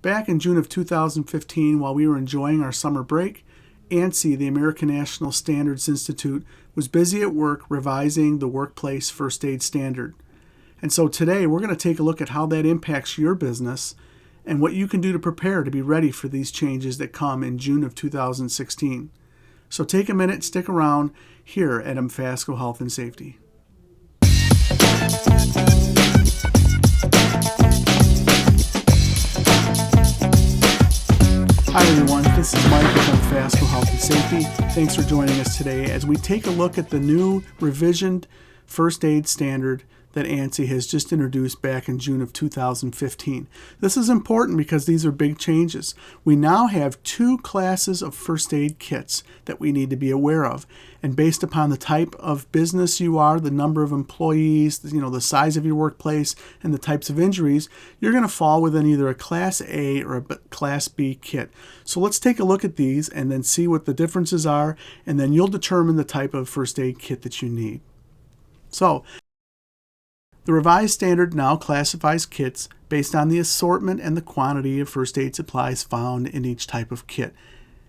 Back in June of 2015, while we were enjoying our summer break, ANSI, the American National Standards Institute, was busy at work revising the workplace first aid standard. And so today we're going to take a look at how that impacts your business and what you can do to prepare to be ready for these changes that come in June of 2016. So take a minute, stick around here at MFASCO Health and Safety. Hi everyone, this is Mike with MFASCO Health and Safety. Thanks for joining us today as we take a look at the new revisioned first aid standard that ANSI has just introduced back in June of 2015. This is important because these are big changes. We now have two classes of first aid kits that we need to be aware of. And based upon the type of business you are, the number of employees, the size of your workplace, and the types of injuries, you're going to fall within either a Class A or a Class B kit. So let's take a look at these and then see what the differences are, and then you'll determine the type of first aid kit that you need. So, the revised standard now classifies kits based on the assortment and the quantity of first aid supplies found in each type of kit.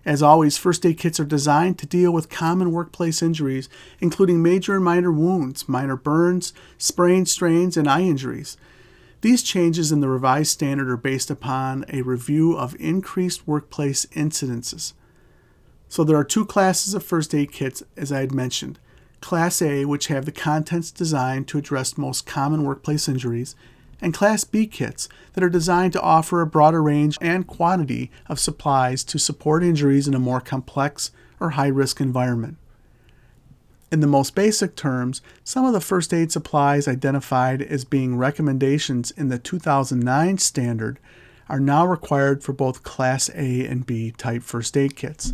As always, first aid kits are designed to deal with common workplace injuries, including major and minor wounds, minor burns, sprains, strains, and eye injuries. These changes in the revised standard are based upon a review of increased workplace incidences. So there are two classes of first aid kits, as I had mentioned. Class A, which have the contents designed to address most common workplace injuries, and Class B kits that are designed to offer a broader range and quantity of supplies to support injuries in a more complex or high-risk environment. In the most basic terms, some of the first aid supplies identified as being recommendations in the 2009 standard are now required for both Class A and B type first aid kits.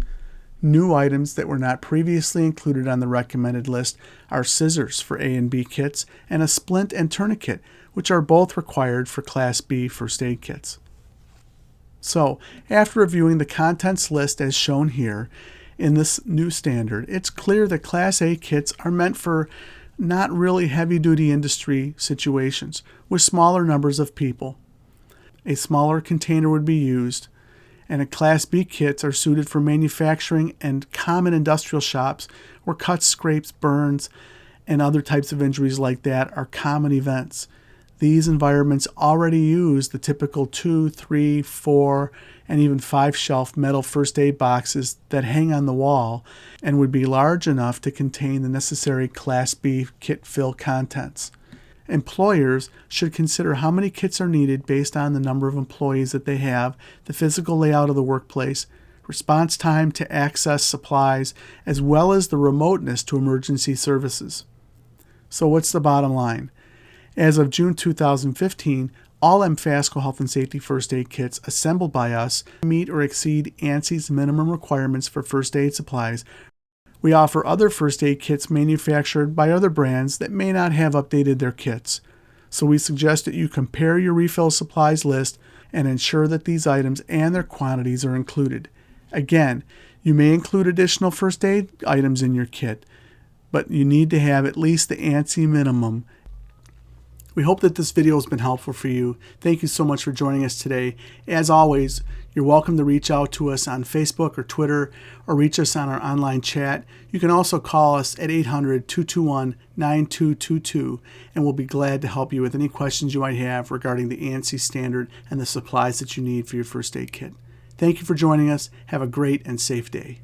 New items that were not previously included on the recommended list are scissors for A and B kits and a splint and tourniquet, which are both required for Class B first aid kits. So, after reviewing the contents list as shown here in this new standard, it's clear that Class A kits are meant for not really heavy-duty industry situations with smaller numbers of people. A smaller container would be used, and Class B kits are suited for manufacturing and common industrial shops where cuts, scrapes, burns, and other types of injuries like that are common events. These environments already use the typical 2, 3, 4, and even 5 shelf metal first aid boxes that hang on the wall and would be large enough to contain the necessary Class B kit fill contents. Employers should consider how many kits are needed based on the number of employees that they have, the physical layout of the workplace, response time to access supplies, as well as the remoteness to emergency services. So what's the bottom line? As of June 2015, all MFASCO Health and Safety first aid kits assembled by us meet or exceed ANSI's minimum requirements for first aid supplies. We offer other first aid kits manufactured by other brands that may not have updated their kits. So we suggest that you compare your refill supplies list and ensure that these items and their quantities are included. Again, you may include additional first aid items in your kit, but you need to have at least the ANSI minimum. We hope that this video has been helpful for you. Thank you so much for joining us today. As always, you're welcome to reach out to us on Facebook or Twitter or reach us on our online chat. You can also call us at 800-221-9222 and we'll be glad to help you with any questions you might have regarding the ANSI standard and the supplies that you need for your first aid kit. Thank you for joining us. Have a great and safe day.